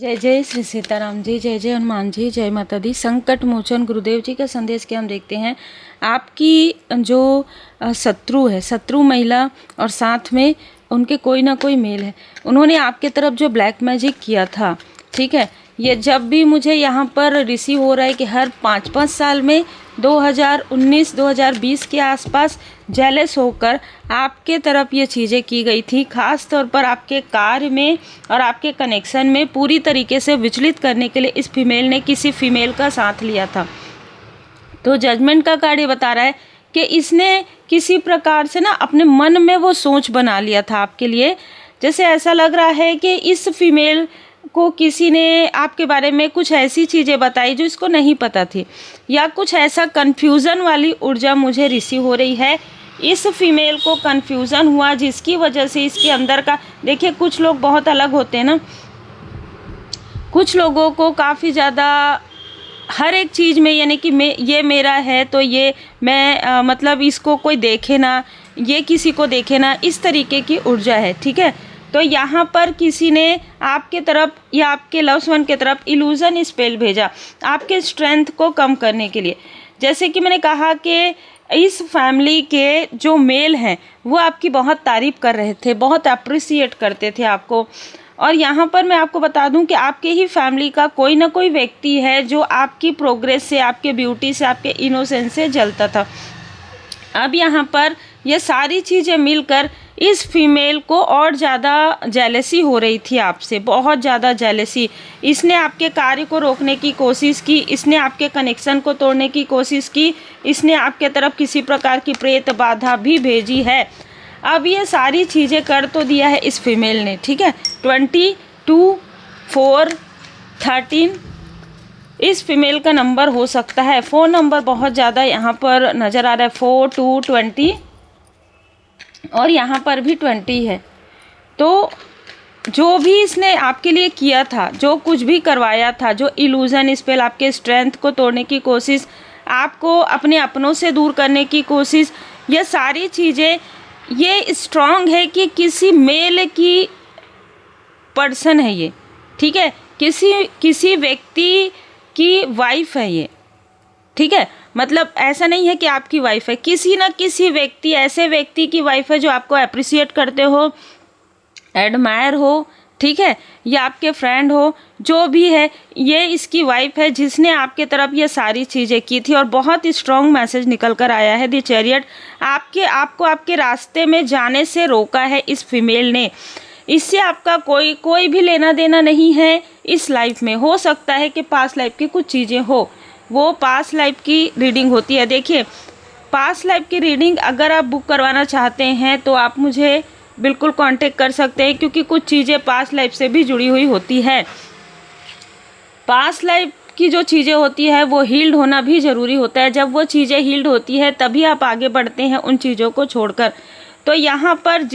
जय जय श्री सीताराम जी, जय जय हनुमान जी, जय माता दी। संकट मोचन गुरुदेव जी का संदेश के हम देखते हैं। आपकी जो शत्रु है, शत्रु महिला और साथ में उनके कोई ना कोई मेल है, उन्होंने आपके तरफ जो ब्लैक मैजिक किया था, ठीक है, ये जब भी मुझे यहाँ पर रिसीव हो रहा है कि हर 5-5 साल में 2019-2020 के आसपास जेलस होकर आपके तरफ ये चीज़ें की गई थी, ख़ास तौर पर आपके कार्य में और आपके कनेक्शन में पूरी तरीके से विचलित करने के लिए इस फीमेल ने किसी फीमेल का साथ लिया था। तो जजमेंट का कार्ड ये बता रहा है कि इसने किसी प्रकार से ना अपने मन में वो सोच बना लिया था आपके लिए। जैसे ऐसा लग रहा है कि इस फीमेल को किसी ने आपके बारे में कुछ ऐसी चीज़ें बताई जो इसको नहीं पता थी, या कुछ ऐसा कन्फ्यूज़न वाली ऊर्जा मुझे रिसीव हो रही है। इस फीमेल को कन्फ्यूज़न हुआ जिसकी वजह से इसके अंदर का, देखिए कुछ लोग बहुत अलग होते हैं ना, कुछ लोगों को काफ़ी ज़्यादा हर एक चीज़ में, यानी कि ये मेरा है तो ये मैं मतलब इसको कोई देखे ना, ये किसी को देखे ना, इस तरीके की ऊर्जा है, ठीक है। तो यहाँ पर किसी ने आपके तरफ या आपके लव्स वन के तरफ इल्यूज़न स्पेल भेजा आपके स्ट्रेंथ को कम करने के लिए। जैसे कि मैंने कहा कि इस फैमिली के जो मेल हैं वो आपकी बहुत तारीफ़ कर रहे थे, बहुत अप्रिसिएट करते थे आपको। और यहाँ पर मैं आपको बता दूं कि आपके ही फैमिली का कोई ना कोई व्यक्ति है जो आपकी प्रोग्रेस से, आपके ब्यूटी से, आपके इनोसेंस से जलता था। अब यहाँ पर ये सारी चीज़ें मिलकर इस फीमेल को और ज़्यादा जेलसी हो रही थी आपसे, बहुत ज़्यादा जेलसी। इसने आपके कार्य को रोकने की कोशिश की, इसने आपके कनेक्शन को तोड़ने की कोशिश की, इसने आपके तरफ किसी प्रकार की प्रेत बाधा भी भेजी है। अब ये सारी चीज़ें कर तो दिया है इस फीमेल ने, ठीक है। 22, 4, 13 इस फीमेल का नंबर हो सकता है। फ़ोन नंबर बहुत ज़्यादा यहाँ पर नज़र आ रहा है, 4, 2, 20 और यहाँ पर भी 20 है। तो जो भी इसने आपके लिए किया था, जो कुछ भी करवाया था, जो इल्यूज़न स्पेल, आपके स्ट्रेंथ को तोड़ने की कोशिश, आपको अपने अपनों से दूर करने की कोशिश, ये सारी चीज़ें ये स्ट्रॉन्ग है कि किसी मेल की पर्सन है ये, ठीक है, किसी व्यक्ति की वाइफ है ये, ठीक है। मतलब ऐसा नहीं है कि आपकी वाइफ है, किसी ना किसी व्यक्ति, ऐसे व्यक्ति की वाइफ है जो आपको अप्रिसिएट करते हो, एडमायर हो, ठीक है, या आपके फ्रेंड हो, जो भी है, ये इसकी वाइफ है जिसने आपके तरफ ये सारी चीज़ें की थी। और बहुत स्ट्रॉन्ग मैसेज निकल कर आया है, द चैरियट। आपको आपके रास्ते में जाने से रोका है इस फीमेल ने। इससे आपका कोई भी लेना देना नहीं है इस लाइफ में। हो सकता है कि पास्ट लाइफ की कुछ चीज़ें हो, वो पास्ट लाइफ की रीडिंग होती है। देखिए, पास्ट लाइफ की रीडिंग अगर आप बुक करवाना चाहते हैं तो आप मुझे बिल्कुल कांटेक्ट कर सकते हैं, क्योंकि कुछ चीज़ें पास्ट लाइफ से भी जुड़ी हुई होती है। पास्ट लाइफ की जो चीज़ें होती है वो हील्ड होना भी ज़रूरी होता है। जब वो चीज़ें हील्ड होती है तभी आप आगे बढ़ते हैं उन चीज़ों को छोड़कर। तो यहाँ पर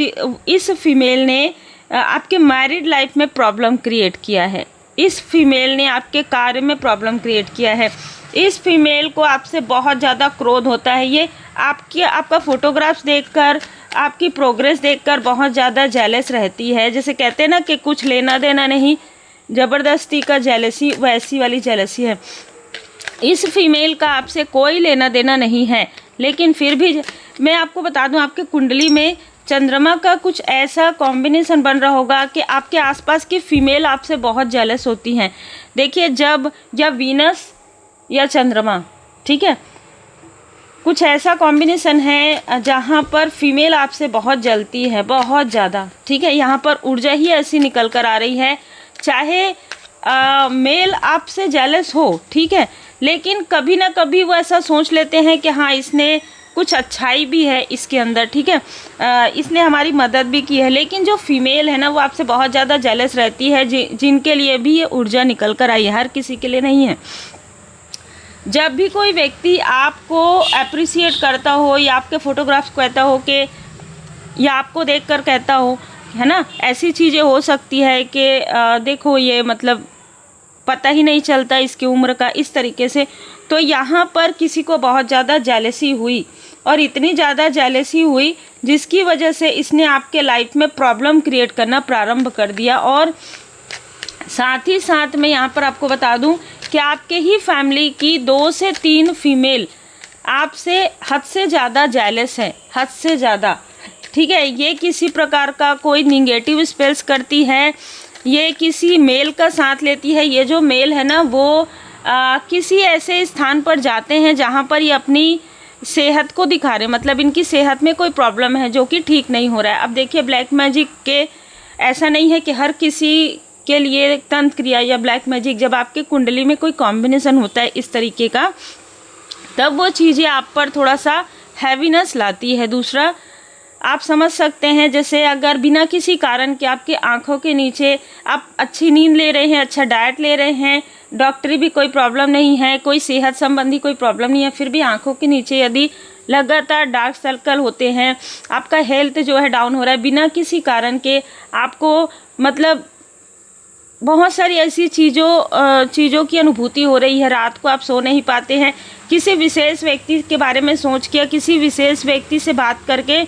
इस फीमेल ने आपके मैरिड लाइफ में प्रॉब्लम क्रिएट किया है। इस फीमेल ने आपके कार्य में प्रॉब्लम क्रिएट किया है। इस फीमेल को आपसे बहुत ज़्यादा क्रोध होता है। ये आपका फ़ोटोग्राफ्स देखकर, आपकी प्रोग्रेस देखकर बहुत ज़्यादा जेलस रहती है। जैसे कहते हैं ना कि कुछ लेना देना नहीं, ज़बरदस्ती का जेलसी, वैसी वाली जेलसी है। इस फीमेल का आपसे कोई लेना देना नहीं है, लेकिन फिर भी मैं आपको बता दूं, आपके कुंडली में चंद्रमा का कुछ ऐसा कॉम्बिनेशन बन रहा होगा कि आपके आसपास की फीमेल आपसे बहुत जेलस होती हैं। देखिए, जब वीनस या चंद्रमा, ठीक है, कुछ ऐसा कॉम्बिनेशन है जहाँ पर फीमेल आपसे बहुत जलती है, बहुत ज़्यादा, ठीक है। यहाँ पर ऊर्जा ही ऐसी निकल कर आ रही है, चाहे मेल आपसे जेलस हो, ठीक है, लेकिन कभी ना कभी वो ऐसा सोच लेते हैं कि हाँ, इसने कुछ अच्छाई भी है इसके अंदर, ठीक है, इसने हमारी मदद भी की है। लेकिन जो फीमेल है ना, वो आपसे बहुत ज़्यादा जेलस रहती है, जिनके लिए भी ये ऊर्जा निकल कर आई है, हर किसी के लिए नहीं है। जब भी कोई व्यक्ति आपको अप्रिसिएट करता हो, या आपके फ़ोटोग्राफ्स कहता हो कि, या आपको देखकर कहता हो, है ना, ऐसी चीज़ें हो सकती है कि देखो ये मतलब पता ही नहीं चलता इसकी उम्र का, इस तरीके से। तो यहाँ पर किसी को बहुत ज़्यादा जेलसी हुई, और इतनी ज़्यादा जेलसी हुई जिसकी वजह से इसने आपके लाइफ में प्रॉब्लम क्रिएट करना प्रारंभ कर दिया। और साथ ही साथ मैं यहाँ पर आपको बता दूं कि आपके ही फैमिली की 2 से 3 फीमेल आपसे हद से ज़्यादा जेलस है, हद से ज़्यादा, ठीक है। ये किसी प्रकार का कोई निगेटिव स्पेल्स करती है, ये किसी मेल का साथ लेती है। ये जो मेल है ना वो किसी ऐसे स्थान पर जाते हैं जहाँ पर ये अपनी सेहत को दिखा रहे, मतलब इनकी सेहत में कोई प्रॉब्लम है जो कि ठीक नहीं हो रहा है। अब देखिए ब्लैक मैजिक के ऐसा नहीं है कि हर किसी के लिए तंत्र क्रिया या ब्लैक मैजिक, जब आपके कुंडली में कोई कॉम्बिनेशन होता है इस तरीके का, तब वो चीज़ें आप पर थोड़ा सा हैवीनेस लाती है। दूसरा आप समझ सकते हैं, जैसे अगर बिना किसी कारण के आपके आँखों के नीचे आप अच्छी नींद ले रहे हैं, अच्छा डाइट ले रहे हैं, डॉक्टरी भी कोई प्रॉब्लम नहीं है, कोई सेहत संबंधी कोई प्रॉब्लम नहीं है, फिर भी आँखों के नीचे यदि लगातार डार्क सर्कल होते हैं, आपका हेल्थ जो है डाउन हो रहा है बिना किसी कारण के, आपको मतलब बहुत सारी ऐसी चीज़ों की अनुभूति हो रही है, रात को आप सो नहीं पाते हैं, किसी विशेष व्यक्ति के बारे में सोच के, किसी विशेष व्यक्ति से बात करके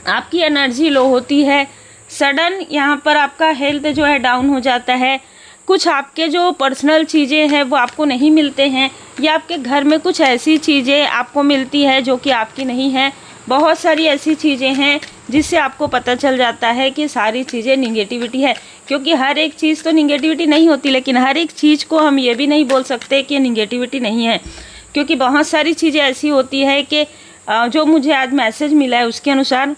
आपकी एनर्जी लो होती है, सडन यहाँ पर आपका हेल्थ जो है डाउन हो जाता है, कुछ आपके जो पर्सनल चीज़ें हैं वो आपको नहीं मिलते हैं, या आपके घर में कुछ ऐसी चीज़ें आपको मिलती है जो कि आपकी नहीं है। बहुत सारी ऐसी चीज़ें हैं जिससे आपको पता चल जाता है कि सारी चीज़ें निगेटिविटी है, क्योंकि हर एक चीज़ तो निगेटिविटी नहीं होती, लेकिन हर एक चीज़ को हम ये भी नहीं बोल सकते कि निगेटिविटी नहीं है, क्योंकि बहुत सारी चीज़ें ऐसी होती है कि जो मुझे आज मैसेज मिला है उसके अनुसार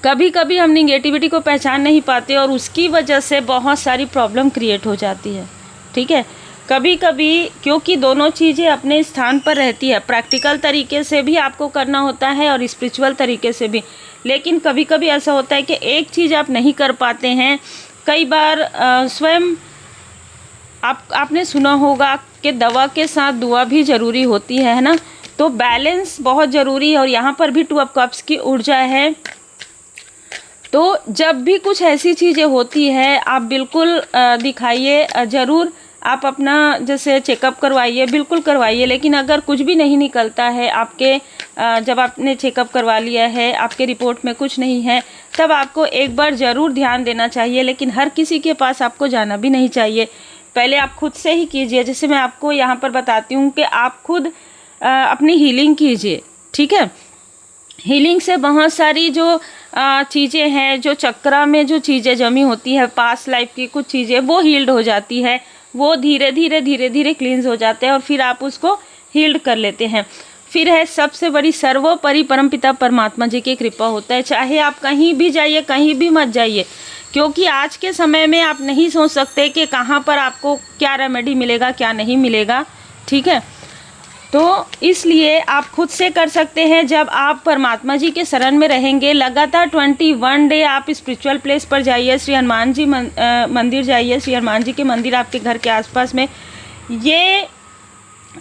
कभी कभी हम निगेटिविटी को पहचान नहीं पाते और उसकी वजह से बहुत सारी प्रॉब्लम क्रिएट हो जाती है, ठीक है। कभी कभी क्योंकि दोनों चीज़ें अपने स्थान पर रहती है, प्रैक्टिकल तरीके से भी आपको करना होता है और स्पिरिचुअल तरीके से भी, लेकिन कभी कभी ऐसा होता है कि एक चीज़ आप नहीं कर पाते हैं। कई बार स्वयं आपने सुना होगा कि दवा के साथ दुआ भी ज़रूरी होती है ना, तो बैलेंस बहुत ज़रूरी है। और यहाँ पर भी 2 ऑफ कप्स की ऊर्जा है, तो जब भी कुछ ऐसी चीज़ें होती है आप बिल्कुल दिखाइए, ज़रूर आप अपना जैसे चेकअप करवाइए, बिल्कुल करवाइए। लेकिन अगर कुछ भी नहीं निकलता है आपके, जब आपने चेकअप करवा लिया है, आपके रिपोर्ट में कुछ नहीं है, तब आपको एक बार ज़रूर ध्यान देना चाहिए। लेकिन हर किसी के पास आपको जाना भी नहीं चाहिए, पहले आप खुद से ही कीजिए। जैसे मैं आपको यहाँ पर बताती हूँ कि आप खुद अपनी हीलिंग कीजिए, ठीक है। हीलिंग से बहुत सारी जो चीज़ें हैं, जो चक्रा में जो चीज़ें जमी होती है, पास्ट लाइफ की कुछ चीज़ें, वो हील्ड हो जाती है, वो धीरे धीरे क्लींस हो जाते हैं और फिर आप उसको हील्ड कर लेते हैं। फिर है सबसे बड़ी सर्वोपरि परमपिता परमात्मा जी की कृपा होता है। चाहे आप कहीं भी जाइए, कहीं भी मत जाइए, क्योंकि आज के समय में आप नहीं सोच सकते कि कहाँ पर आपको क्या रेमेडी मिलेगा, क्या नहीं मिलेगा, ठीक है। तो इसलिए आप खुद से कर सकते हैं। जब आप परमात्मा जी के शरण में रहेंगे, लगातार 21 डे आप स्पिरिचुअल प्लेस पर जाइए, श्री हनुमान जी मंदिर जाइए, श्री हनुमान जी के मंदिर आपके घर के आसपास में, ये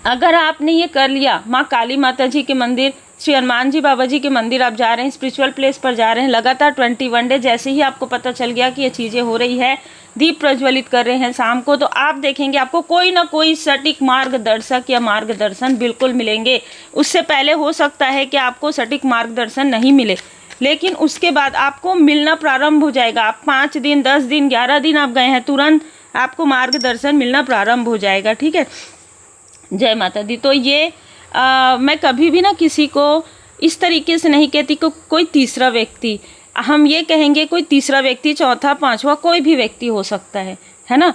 अगर आपने ये कर लिया, माँ काली माता जी के मंदिर, श्री हनुमान जी बाबा जी के मंदिर आप जा रहे हैं, स्पिरिचुअल प्लेस पर जा रहे हैं, लगातार 21 डे, जैसे ही आपको पता चल गया कि ये चीज़ें हो रही है, दीप प्रज्वलित कर रहे हैं शाम को, तो आप देखेंगे आपको कोई ना कोई सटीक मार्गदर्शक या मार्गदर्शन बिल्कुल मिलेंगे। उससे पहले हो सकता है कि आपको सटीक मार्गदर्शन नहीं मिले, लेकिन उसके बाद आपको मिलना प्रारंभ हो जाएगा। आप 5 दिन, 10 दिन, 11 दिन आप गए हैं, तुरंत आपको मार्गदर्शन मिलना प्रारंभ हो जाएगा, ठीक है। जय माता दी। तो ये मैं कभी भी ना किसी को इस तरीके से नहीं कहती कि कोई तीसरा व्यक्ति, हम ये कहेंगे कोई तीसरा व्यक्ति, चौथा, पांचवा, कोई भी व्यक्ति हो सकता है ना।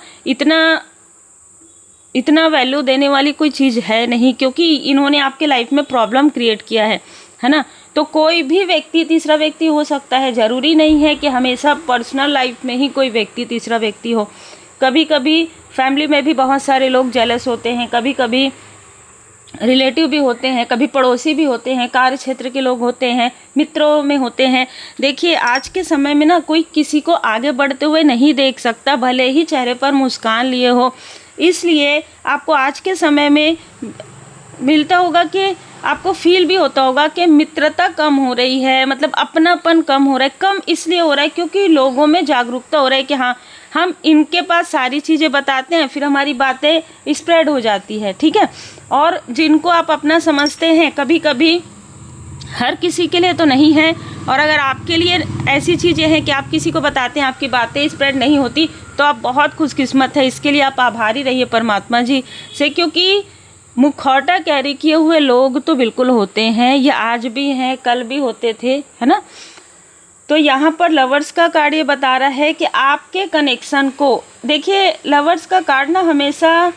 इतना वैल्यू देने वाली कोई चीज़ है नहीं, क्योंकि इन्होंने आपके लाइफ में प्रॉब्लम क्रिएट किया है ना। तो कोई भी व्यक्ति तीसरा व्यक्ति हो सकता है, ज़रूरी नहीं है कि हमेशा पर्सनल लाइफ में ही कोई व्यक्ति तीसरा व्यक्ति हो। कभी कभी फैमिली में भी बहुत सारे लोग जेलस होते हैं, कभी कभी रिलेटिव भी होते हैं, कभी पड़ोसी भी होते हैं, कार्य क्षेत्र के लोग होते हैं, मित्रों में होते हैं। देखिए आज के समय में ना कोई किसी को आगे बढ़ते हुए नहीं देख सकता, भले ही चेहरे पर मुस्कान लिए हो। इसलिए आपको आज के समय में मिलता होगा कि आपको फील भी होता होगा कि मित्रता कम हो रही है, मतलब अपनापन कम हो रहा है। कम इसलिए हो रहा है क्योंकि लोगों में जागरूकता हो रहा है कि हाँ, हम इनके पास सारी चीज़ें बताते हैं, फिर हमारी बातें स्प्रेड हो जाती है, ठीक है। और जिनको आप अपना समझते हैं, कभी कभी हर किसी के लिए तो नहीं है, और अगर आपके लिए ऐसी चीज़ें हैं कि आप किसी को बताते हैं, आपकी बातें स्प्रेड नहीं होती, तो आप बहुत खुशकिस्मत है। इसके लिए आप आभारी रहिए परमात्मा जी से, क्योंकि मुखौटा कैरी किए हुए लोग तो बिल्कुल होते हैं, ये आज भी हैं, कल भी होते थे, है ना। तो यहाँ पर लवर्स का कार्ड ये बता रहा है कि आपके कनेक्शन को, देखिए लवर्स का कार्ड ना हमेशा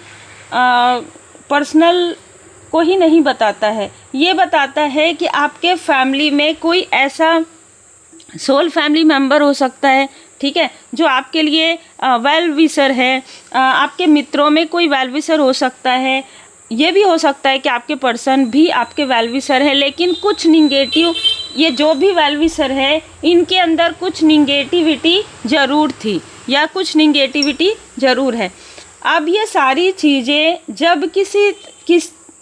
पर्सनल को ही नहीं बताता है, ये बताता है कि आपके फैमिली में कोई ऐसा सोल फैमिली मेम्बर हो सकता है, ठीक है, जो आपके लिए वेल विशर है। आपके मित्रों में कोई वेल विशर हो सकता है, ये भी हो सकता है कि आपके पर्सन भी आपके वेल विशर है, लेकिन कुछ निगेटिव, ये जो भी वेल विशर है इनके अंदर कुछ निगेटिविटी ज़रूर थी या कुछ निगेटिविटी ज़रूर है। अब ये सारी चीज़ें जब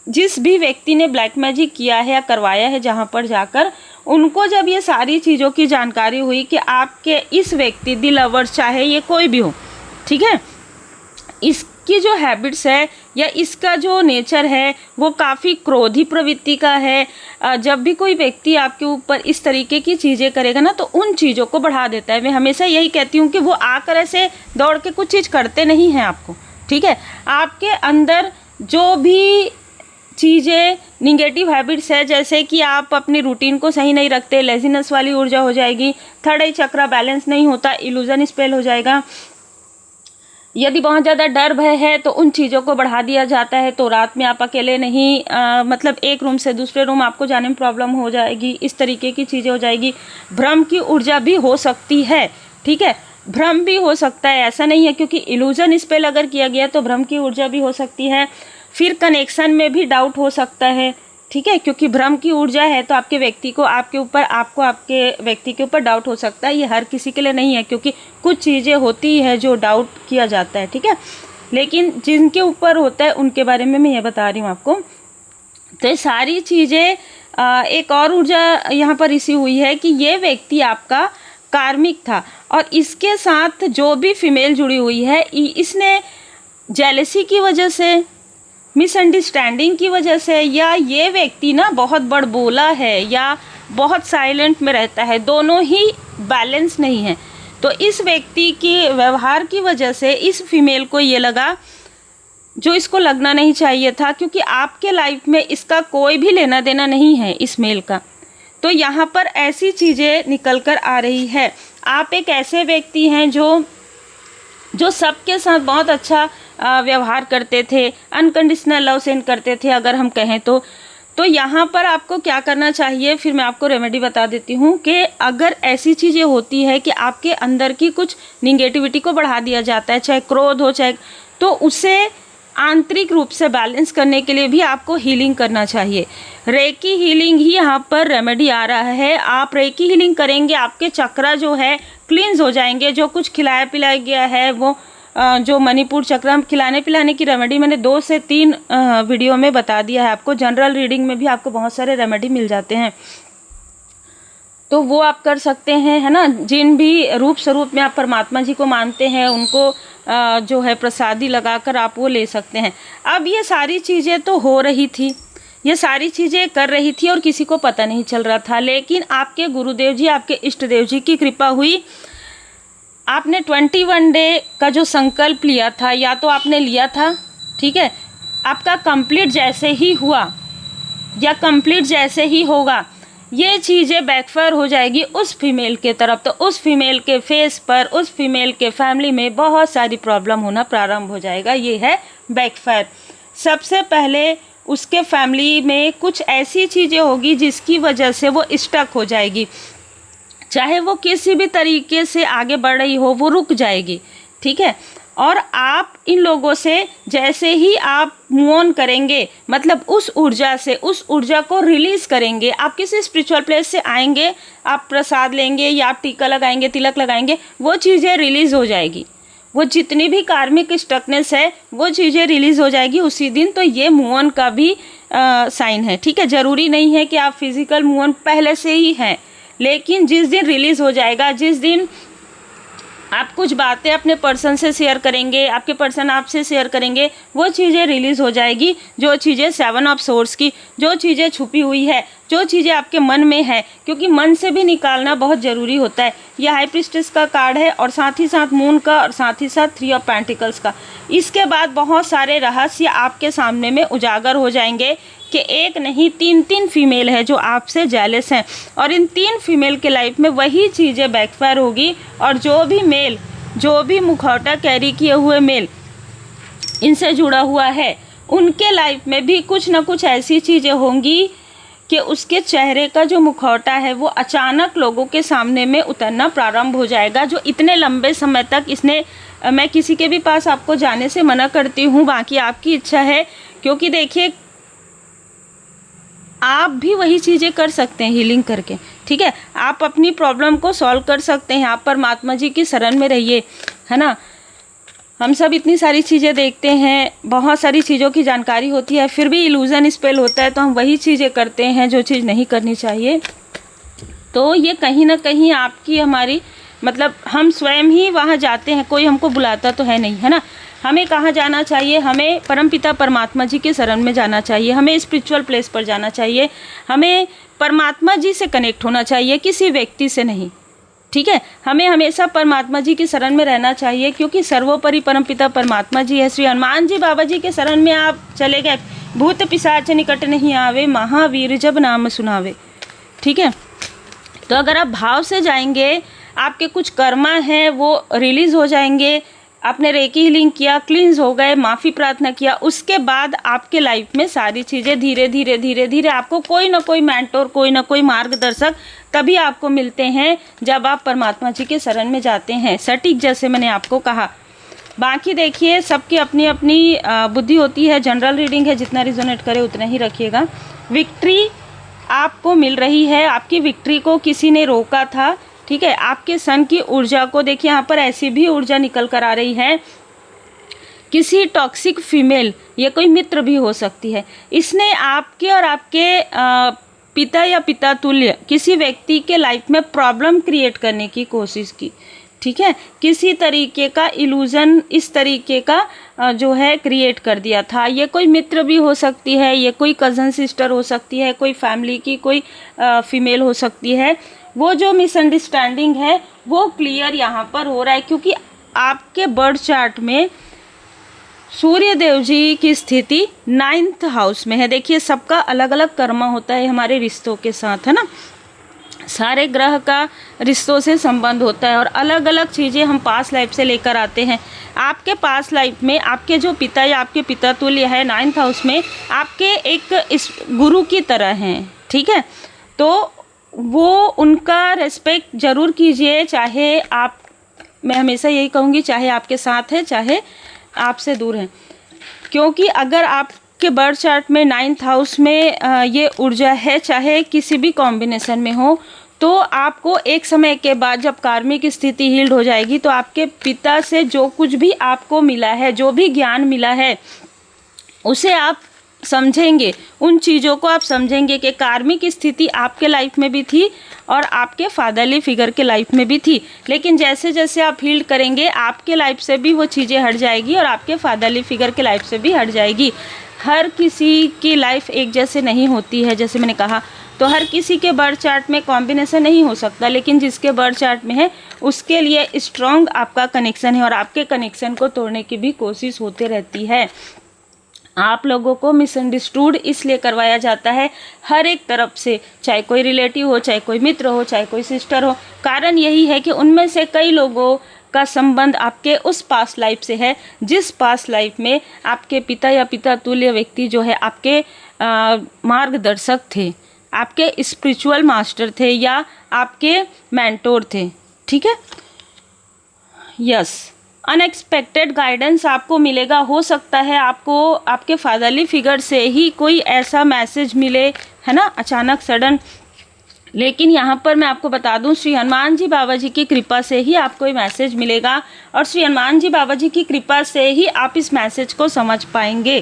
जिस भी व्यक्ति ने ब्लैक मैजिक किया है या करवाया है जहाँ पर जाकर, उनको जब ये सारी चीज़ों की जानकारी हुई कि आपके इस व्यक्ति दी लवर्स, चाहे ये कोई भी हो, ठीक है, इसकी जो हैबिट्स है या इसका जो नेचर है वो काफ़ी क्रोधी प्रवृत्ति का है। जब भी कोई व्यक्ति आपके ऊपर इस तरीके की चीज़ें करेगा ना, तो उन चीज़ों को बढ़ा देता है। मैं हमेशा यही कहती हूँ कि वो आकर ऐसे दौड़ के कुछ चीज़ करते नहीं हैं आपको, ठीक है। आपके अंदर जो भी चीज़ें निगेटिव हैबिट्स है, जैसे कि आप अपनी रूटीन को सही नहीं रखते, लेजीनेस वाली ऊर्जा हो जाएगी, थर्ड आई चक्रा बैलेंस नहीं होता, इल्यूजन स्पेल हो जाएगा। यदि बहुत ज़्यादा डर भय है तो उन चीज़ों को बढ़ा दिया जाता है। तो रात में आप अकेले नहीं, मतलब एक रूम से दूसरे रूम आपको जाने में प्रॉब्लम हो जाएगी, इस तरीके की चीज़ें हो जाएगी। भ्रम की ऊर्जा भी हो सकती है, ठीक है, भ्रम भी हो सकता है, ऐसा नहीं है, क्योंकि इल्यूजन स्पेल अगर किया गया तो भ्रम की ऊर्जा भी हो सकती है। फिर कनेक्शन में भी डाउट हो सकता है, ठीक है, क्योंकि भ्रम की ऊर्जा है तो आपके व्यक्ति को आपके ऊपर, आपको आपके व्यक्ति के ऊपर डाउट हो सकता है। ये हर किसी के लिए नहीं है, क्योंकि कुछ चीज़ें होती है जो डाउट किया जाता है, ठीक है, लेकिन जिनके ऊपर होता है उनके बारे में मैं ये बता रही हूँ आपको। तो ये सारी चीज़ें, एक और ऊर्जा यहाँ पर रिसीव हुई है कि ये व्यक्ति आपका कार्मिक था, और इसके साथ जो भी फीमेल जुड़ी हुई है, इसने जेलसी की वजह से, मिसअंडरस्टैंडिंग की वजह से, या ये व्यक्ति ना बहुत बड़बोला है या बहुत साइलेंट में रहता है, दोनों ही बैलेंस नहीं है। तो इस व्यक्ति के व्यवहार की वजह से इस फीमेल को ये लगा जो इसको लगना नहीं चाहिए था, क्योंकि आपके लाइफ में इसका कोई भी लेना देना नहीं है इस मेल का। तो यहाँ पर ऐसी चीज़ें निकल कर आ रही है। आप एक ऐसे व्यक्ति हैं जो सबके साथ बहुत अच्छा व्यवहार करते थे, अनकंडीशनल लव सेंड करते थे अगर हम कहें तो यहाँ पर आपको क्या करना चाहिए, फिर मैं आपको रेमेडी बता देती हूँ कि अगर ऐसी चीज़ें होती है कि आपके अंदर की कुछ निगेटिविटी को बढ़ा दिया जाता है, चाहे क्रोध हो चाहे, तो उसे आंतरिक रूप से बैलेंस करने के लिए भी आपको हीलिंग करना चाहिए। रेकी हीलिंग ही यहाँ पर रेमेडी आ रहा है। आप रेकी हीलिंग करेंगे, आपके चक्रा जो है क्लींस हो जाएंगे। जो कुछ खिलाया पिलाया गया है वो जो मणिपुर चक्र, हम खिलाने पिलाने की रेमेडी मैंने 2 से 3 वीडियो में बता दिया है आपको। जनरल रीडिंग में भी आपको बहुत सारे रेमेडी मिल जाते हैं, तो वो आप कर सकते हैं, है ना। जिन भी रूप स्वरूप में आप परमात्मा जी को मानते हैं उनको जो है प्रसादी लगाकर आप वो ले सकते हैं। अब ये सारी चीज़ें तो हो रही थी, ये सारी चीज़ें कर रही थी और किसी को पता नहीं चल रहा था, लेकिन आपके गुरुदेव जी, आपके इष्ट देव जी की कृपा हुई। आपने 21 डे का जो संकल्प लिया था, या तो आपने लिया था, ठीक है, आपका कंप्लीट जैसे ही हुआ या कंप्लीट जैसे ही होगा, ये चीज़ें बैकफायर हो जाएगी उस फीमेल के तरफ। तो उस फीमेल के फेस पर, उस फीमेल के फैमिली में बहुत सारी प्रॉब्लम होना प्रारंभ हो जाएगा। ये है बैकफायर। सबसे पहले उसके फैमिली में कुछ ऐसी चीज़ें होगी जिसकी वजह से वो स्टक हो जाएगी, चाहे वो किसी भी तरीके से आगे बढ़ रही हो, वो रुक जाएगी, ठीक है। और आप इन लोगों से जैसे ही आप मूव ऑन करेंगे, मतलब उस ऊर्जा से, उस ऊर्जा को रिलीज़ करेंगे, आप किसी स्पिरिचुअल प्लेस से आएंगे, आप प्रसाद लेंगे या आप टीका लगाएंगे, तिलक लगाएंगे, वो चीज़ें रिलीज़ हो जाएगी। वो जितनी भी कार्मिक स्टकनेस है वो चीज़ें रिलीज़ हो जाएगी उसी दिन। तो ये मूव ऑन का भी साइन है, ठीक है। ज़रूरी नहीं है कि आप फिज़िकल मूव ऑन पहले से ही हैं, लेकिन जिस दिन रिलीज़ हो जाएगा, जिस दिन आप कुछ बातें अपने पर्सन से शेयर करेंगे, आपके पर्सन आपसे शेयर करेंगे, वो चीज़ें रिलीज़ हो जाएगी। जो चीज़ें 7 ऑफ सोर्स की, जो चीज़ें छुपी हुई है, जो चीज़ें आपके मन में है, क्योंकि मन से भी निकालना बहुत ज़रूरी होता है। यह हाई प्रीस्टेस का कार्ड है और साथ ही साथ मून का और साथ ही साथ 3 ऑफ पेंटिकल्स का। इसके बाद बहुत सारे रहस्य आपके सामने में उजागर हो जाएंगे कि एक नहीं 3 फीमेल है जो आपसे जेलस हैं, और इन 3 फीमेल के लाइफ में वही चीज़ें बैकफायर होगी। और जो भी मेल, जो भी मुखौटा कैरी किए हुए मेल इनसे जुड़ा हुआ है, उनके लाइफ में भी कुछ ना कुछ ऐसी चीज़ें होंगी कि उसके चेहरे का जो मुखौटा है वो अचानक लोगों के सामने में उतरना प्रारंभ हो जाएगा, जो इतने लंबे समय तक इसने मैं किसी के भी पास आपको जाने से मना करती हूँ, बाकी आपकी इच्छा है। क्योंकि देखिए, आप भी वही चीज़ें कर सकते हैं हीलिंग करके, ठीक है। आप अपनी प्रॉब्लम को सॉल्व कर सकते हैं। आप परमात्मा जी की शरण में रहिए, है ना। हम सब इतनी सारी चीज़ें देखते हैं, बहुत सारी चीज़ों की जानकारी होती है, फिर भी इल्यूज़न स्पेल होता है तो हम वही चीज़ें करते हैं जो चीज़ नहीं करनी चाहिए। तो ये कहीं ना कहीं आपकी हमारी मतलब हम स्वयं ही वहाँ जाते हैं, कोई हमको बुलाता तो है नहीं, है ना। हमें कहाँ जाना चाहिए? हमें परमपिता परमात्मा जी के शरण में जाना चाहिए, हमें स्पिरिचुअल प्लेस पर जाना चाहिए, हमें परमात्मा जी से कनेक्ट होना चाहिए, किसी व्यक्ति से नहीं, ठीक है। हमें हमेशा परमात्मा जी की शरण में रहना चाहिए, क्योंकि सर्वोपरि परमपिता परमात्मा जी है। श्री हनुमान जी बाबा जी के शरण में आप चले गए, भूत पिशाच निकट नहीं आवे, महावीर जब नाम सुनावे, ठीक है। तो अगर आप भाव से जाएंगे, आपके कुछ कर्मा हैं वो रिलीज़ हो जाएंगे। आपने रेकी हीलिंग किया, क्लींस हो गए, माफ़ी प्रार्थना किया, उसके बाद आपके लाइफ में सारी चीज़ें धीरे धीरे धीरे धीरे आपको कोई ना कोई मेंटोर, कोई ना कोई मार्गदर्शक तभी आपको मिलते हैं जब आप परमात्मा जी के शरण में जाते हैं, सटीक, जैसे मैंने आपको कहा। बाकी देखिए, सबकी अपनी अपनी बुद्धि होती है, जनरल रीडिंग है, जितना रिजोनेट करे उतना ही रखिएगा। विक्ट्री आपको मिल रही है, आपकी विक्ट्री को किसी ने रोका था, ठीक है। आपके सन की ऊर्जा को देखिए, यहाँ पर ऐसी भी ऊर्जा निकल कर आ रही है, किसी टॉक्सिक फीमेल, ये कोई मित्र भी हो सकती है, इसने आपके और आपके पिता या पिता तुल्य किसी व्यक्ति के लाइफ में प्रॉब्लम क्रिएट करने की कोशिश की, ठीक है। किसी तरीके का इल्यूज़न इस तरीके का जो है क्रिएट कर दिया था। ये कोई मित्र भी हो सकती है, ये कोई कज़न सिस्टर हो सकती है, कोई फैमिली की कोई फीमेल हो सकती है। वो जो मिसअंडरस्टैंडिंग है वो क्लियर यहाँ पर हो रहा है, क्योंकि आपके बर्थ चार्ट में सूर्य देव जी की स्थिति 9th हाउस में है। देखिए, सबका अलग अलग कर्म होता है हमारे रिश्तों के साथ, है ना। सारे ग्रह का रिश्तों से संबंध होता है और अलग अलग चीज़ें हम पास्ट लाइफ से लेकर आते हैं। आपके पास्ट लाइफ में आपके जो पिता या आपके पिता तुल्य है 9th हाउस में, आपके एक इस गुरु की तरह हैं, ठीक है। तो वो उनका रेस्पेक्ट ज़रूर कीजिए, चाहे आप, मैं हमेशा यही कहूँगी, चाहे आपके साथ है चाहे आपसे दूर है। क्योंकि अगर आपके बर्थ चार्ट में 9th हाउस में ये ऊर्जा है, चाहे किसी भी कॉम्बिनेशन में हो, तो आपको एक समय के बाद जब कार्मिक स्थिति हील्ड हो जाएगी तो आपके पिता से जो कुछ भी आपको मिला है, जो भी ज्ञान मिला है, उसे आप समझेंगे, उन चीज़ों को आप समझेंगे कि कार्मिक स्थिति आपके लाइफ में भी थी और आपके फादरली फिगर के लाइफ में भी थी। लेकिन जैसे जैसे आप हील्ड करेंगे, आपके लाइफ से भी वो चीज़ें हट जाएगी और आपके फादरली फिगर के लाइफ से भी हट जाएगी। हर किसी की लाइफ एक जैसे नहीं होती है, जैसे मैंने कहा, तो हर किसी के बर्थ चार्ट में कॉम्बिनेशन नहीं हो सकता, लेकिन जिसके बर्थ चार्ट में है उसके लिए स्ट्रॉन्ग आपका कनेक्शन है और आपके कनेक्शन को तोड़ने की भी कोशिश होती रहती है। आप लोगों को मिसअंडरस्टूड इसलिए करवाया जाता है हर एक तरफ से, चाहे कोई रिलेटिव हो, चाहे कोई मित्र हो, चाहे कोई सिस्टर हो। कारण यही है कि उनमें से कई लोगों का संबंध आपके उस पास्ट लाइफ से है, जिस पास्ट लाइफ में आपके पिता या पिता तुल्य व्यक्ति जो है आपके मार्गदर्शक थे, आपके स्पिरिचुअल मास्टर थे या आपके मेंटोर थे, ठीक है। यस, अनएक्सपेक्टेड गाइडेंस आपको मिलेगा। हो सकता है आपको आपके फादरली फिगर से ही कोई ऐसा मैसेज मिले, है ना, अचानक सडन। लेकिन यहाँ पर मैं आपको बता दूँ, श्री हनुमान जी बाबा जी की कृपा से ही आपको ये मैसेज मिलेगा और श्री हनुमान जी बाबा जी की कृपा से ही आप इस मैसेज को समझ पाएंगे।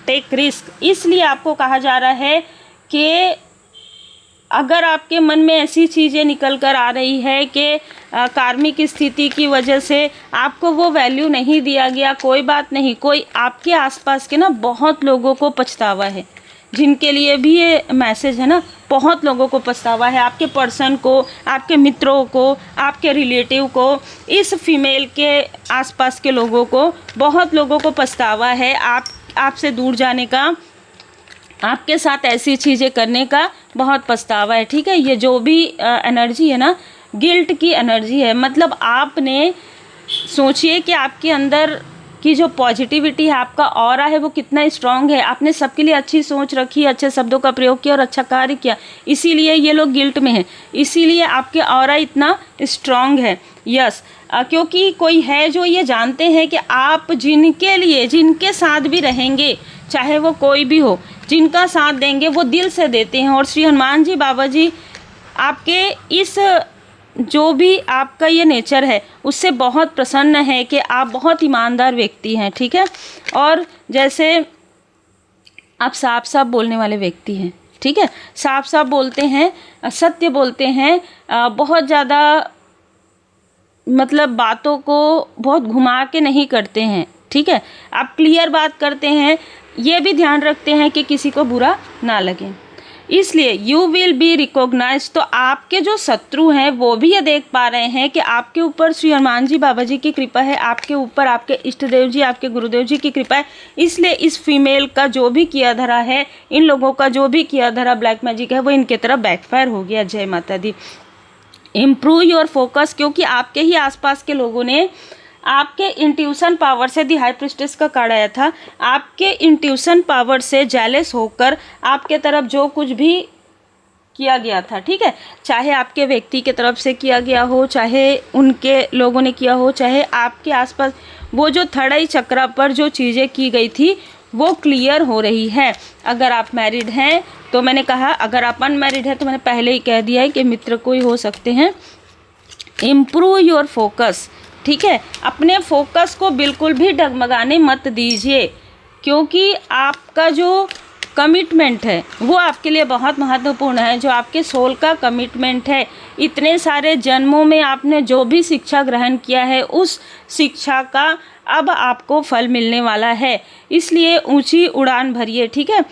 टेक रिस्क, इसलिए आपको कहा जा रहा है कि अगर आपके मन में ऐसी चीज़ें निकल कर आ रही है कि कार्मिक स्थिति की वजह से आपको वो वैल्यू नहीं दिया गया, कोई बात नहीं, कोई आपके आसपास के ना बहुत लोगों को पछतावा है, जिनके लिए भी ये मैसेज है ना, बहुत लोगों को पछतावा है, आपके पर्सन को, आपके मित्रों को, आपके रिलेटिव को, इस फीमेल के आसपास के लोगों को, बहुत लोगों को पछतावा है आपसे दूर जाने का, आपके साथ ऐसी चीज़ें करने का बहुत पछतावा है। ठीक है, ये जो भी एनर्जी है ना, गिल्ट की एनर्जी है। मतलब आपने सोचिए कि आपके अंदर की जो पॉजिटिविटी है, आपका ऑरा है, वो कितना स्ट्रांग है। आपने सबके लिए अच्छी सोच रखी, अच्छे शब्दों का प्रयोग किया और अच्छा कार्य किया, इसीलिए ये लोग गिल्ट में हैं, इसीलिए आपके ऑरा इतना स्ट्रांग है। यस, क्योंकि कोई है जो ये जानते हैं कि आप जिनके लिए, जिनके साथ भी रहेंगे, चाहे वो कोई भी हो, जिनका साथ देंगे वो दिल से देते हैं। और श्री हनुमान जी बाबा जी आपके इस जो भी आपका ये नेचर है उससे बहुत प्रसन्न है कि आप बहुत ईमानदार व्यक्ति हैं। ठीक है, और जैसे आप साफ साफ बोलने वाले व्यक्ति हैं। ठीक है, साफ साफ बोलते हैं, सत्य बोलते हैं, बहुत ज़्यादा मतलब बातों को बहुत घुमा के नहीं करते हैं। ठीक है, आप क्लियर बात करते हैं, ये भी ध्यान रखते हैं कि किसी को बुरा ना लगे, इसलिए यू विल बी रिकॉग्नाइज। तो आपके जो शत्रु हैं वो भी ये देख पा रहे हैं कि आपके ऊपर श्री हनुमान जी बाबा जी की कृपा है, आपके ऊपर आपके इष्ट देव जी, आपके गुरुदेव जी की कृपा है। इसलिए इस फीमेल का जो भी किया धरा है, इन लोगों का जो भी किया धरा ब्लैक मैजिक है, वो इनके तरफ बैकफायर हो गया। जय माता दी। इम्प्रूव योर फोकस, क्योंकि आपके ही आसपास के लोगों ने आपके इंट्यूशन पावर से, दी हाई प्रिस्टेस का कार्ड आया था, आपके इंट्यूशन पावर से जेलस होकर आपके तरफ जो कुछ भी किया गया था, ठीक है, चाहे आपके व्यक्ति के तरफ से किया गया हो, चाहे उनके लोगों ने किया हो, चाहे आपके आसपास, वो जो थर्ड आई चक्र पर जो चीज़ें की गई थी वो क्लियर हो रही है। अगर आप मैरिड हैं तो मैंने कहा, अगर आप अनमैरिड हैं तो मैंने पहले ही कह दिया है कि मित्र कोई हो सकते हैं। इम्प्रूव योर फोकस, ठीक है, अपने फोकस को बिल्कुल भी डगमगाने मत दीजिए, क्योंकि आपका जो कमिटमेंट है वो आपके लिए बहुत महत्वपूर्ण है। जो आपके सोल का कमिटमेंट है, इतने सारे जन्मों में आपने जो भी शिक्षा ग्रहण किया है, उस शिक्षा का अब आपको फल मिलने वाला है, इसलिए ऊंची उड़ान भरिए। ठीक है,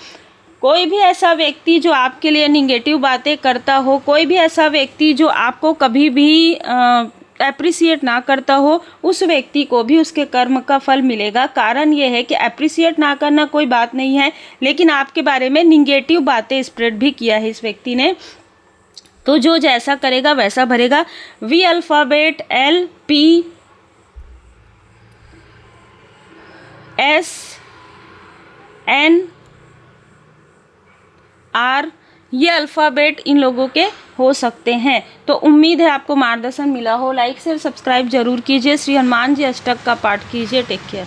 कोई भी ऐसा व्यक्ति जो आपके लिए निगेटिव बातें करता हो, कोई भी ऐसा व्यक्ति जो आपको कभी भी एप्रिसिएट ना करता हो, उस व्यक्ति को भी उसके कर्म का फल मिलेगा। कारण ये है कि एप्रिसिएट ना करना कोई बात नहीं है, लेकिन आपके बारे में निगेटिव बातें स्प्रेड भी किया है इस व्यक्ति ने, तो जो जैसा करेगा वैसा भरेगा। वी अल्फ़ाबेट LPSR, ये अल्फ़ाबेट इन लोगों के हो सकते हैं। तो उम्मीद है आपको मार्गदर्शन मिला हो। लाइक शेयर सब्सक्राइब जरूर कीजिए। श्री हनुमान जी अष्टक का पाठ कीजिए। Take care.